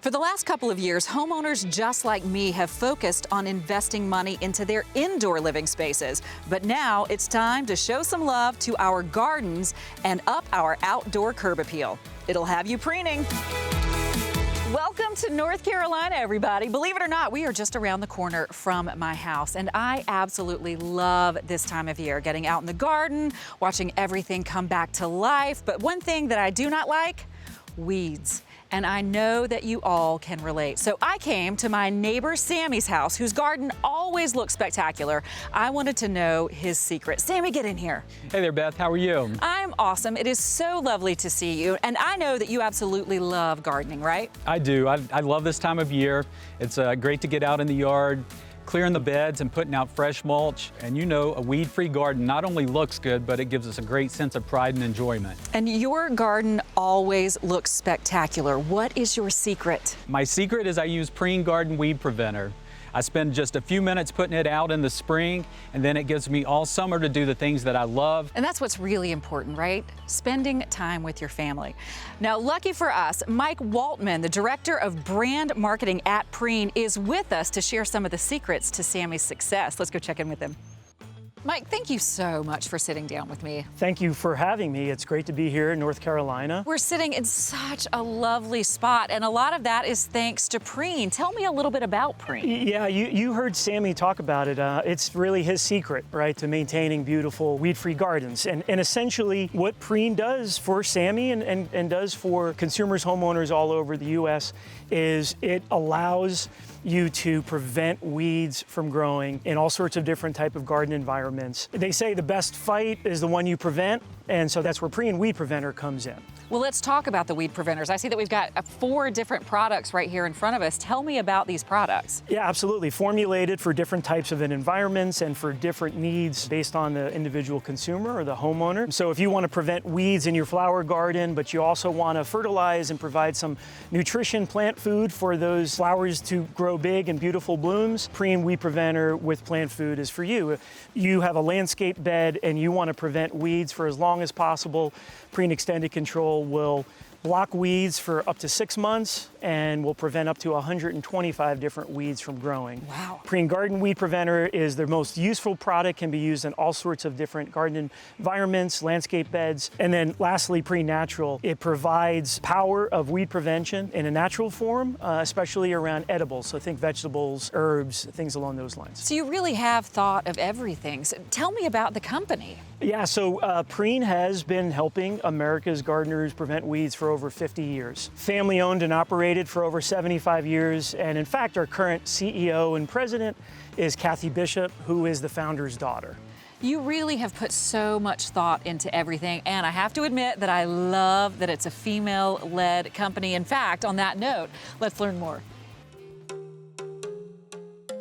For the last couple of years, homeowners just like me have focused on investing money into their indoor living spaces. But now it's time to show some love to our gardens and up our outdoor curb appeal. It'll have you preening. Welcome to North Carolina, everybody. Believe it or not, we are just around the corner from my house, and I absolutely love this time of year, getting out in the garden, watching everything come back to life. But one thing that I do not like, weeds. And I know that you all can relate. So I came to my neighbor Sammy's house, whose garden always looks spectacular. I wanted to know his secret. Sammy, get in here. Hey there, Beth. How are you? I'm awesome. It is so lovely to see you. And I know that you absolutely love gardening, right? I do. I love this time of year. It's great to get out in the yard, clearing the beds and putting out fresh mulch. And you know, a weed-free garden not only looks good, but it gives us a great sense of pride and enjoyment. And your garden always looks spectacular. What is your secret? My secret is I use Preen Garden Weed Preventer. I spend just a few minutes putting it out in the spring, and then it gives me all summer to do the things that I love. And that's what's really important, right? Spending time with your family. Now, lucky for us, Mike Waltman, the Director of Brand Marketing at Preen, is with us to share some of the secrets to Sammy's success. Let's go check in with him. Mike, thank you so much for sitting down with me. Thank you for having me. It's great to be here in North Carolina. We're sitting in such a lovely spot, and a lot of that is thanks to Preen. Tell me a little bit about Preen. Yeah, you heard Sammy talk about it. It's really his secret, right, to maintaining beautiful weed-free gardens. And essentially what Preen does for Sammy and does for consumers, homeowners all over the U.S. is it allows you to prevent weeds from growing in all sorts of different type of garden environments. They say the best fight is the one you prevent, and so that's where Preen Weed Preventer comes in. Well, let's talk about the weed preventers. I see that we've got 4 different products right here in front of us. Tell me about these products. Yeah, absolutely. Formulated for different types of environments and for different needs based on the individual consumer or the homeowner. So if you want to prevent weeds in your flower garden, but you also want to fertilize and provide some nutrition, plant food for those flowers to grow big and beautiful blooms, Preen Weed Preventer with plant food is for you. You have a landscape bed and you want to prevent weeds for as long as possible. Preen Extended Control will block weeds for up to 6 months and will prevent up to 125 different weeds from growing. Wow. Preen Garden Weed Preventer is the most useful product, can be used in all sorts of different garden environments, landscape beds. And then lastly, Preen Natural. It provides power of weed prevention in a natural form, especially around edibles. So think vegetables, herbs, things along those lines. So you really have thought of everything. So tell me about the company. Yeah, so Preen has been helping America's gardeners prevent weeds for over 50 years. Family owned and operated for over 75 years. And in fact, our current CEO and president is Kathy Bishop, who is the founder's daughter. You really have put so much thought into everything, and I have to admit that I love that it's a female-led company. In fact, on that note, let's learn more.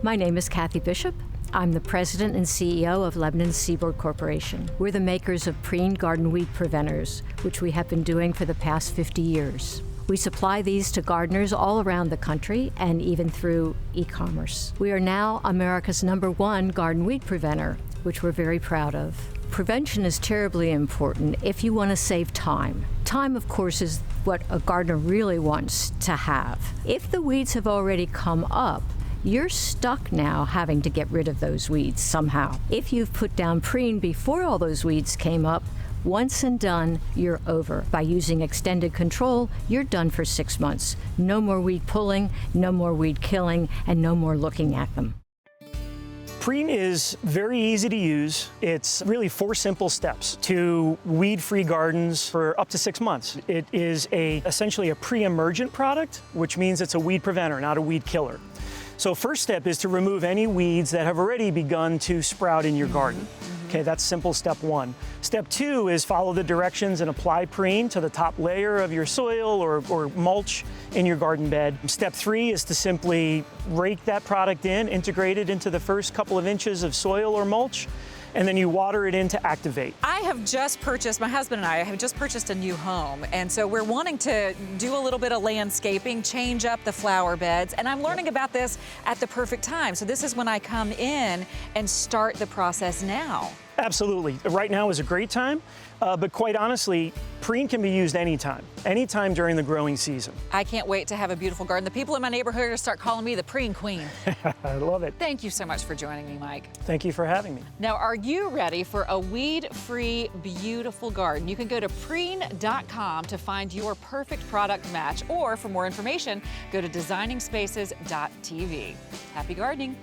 My name is Kathy Bishop. I'm the president and CEO of Lebanon Seaboard Corporation. We're the makers of Preen Garden Weed Preventers, which we have been doing for the past 50 years. We supply these to gardeners all around the country and even through e-commerce. We are now America's #1 garden weed preventer, which we're very proud of. Prevention is terribly important if you want to save time. Time, of course, is what a gardener really wants to have. If the weeds have already come up, you're stuck now having to get rid of those weeds somehow. If you've put down Preen before all those weeds came up, once and done, you're over. By using Extended Control, you're done for 6 months. No more weed pulling, no more weed killing, and no more looking at them. Preen is very easy to use. It's really 4 simple steps to weed-free gardens for up to 6 months. It is essentially a pre-emergent product, which means it's a weed preventer, not a weed killer. So first step is to remove any weeds that have already begun to sprout in your garden. Okay, that's simple step 1. Step 2 is follow the directions and apply Preen to the top layer of your soil or mulch in your garden bed. Step 3 is to simply rake that product in, integrate it into the first couple of inches of soil or mulch, and then you water it in to activate. I have just purchased, my husband and I have just purchased a new home, and so we're wanting to do a little bit of landscaping, change up the flower beds, and I'm learning about this at the perfect time. So this is when I come in and start the process now. Absolutely. Right now is a great time, but quite honestly, Preen can be used anytime during the growing season. I can't wait to have a beautiful garden. The people in my neighborhood are going to start calling me the Preen Queen. I love it. Thank you so much for joining me, Mike. Thank you for having me. Now, are you ready for a weed-free, beautiful garden? You can go to preen.com to find your perfect product match, or for more information, go to designingspaces.tv. Happy gardening.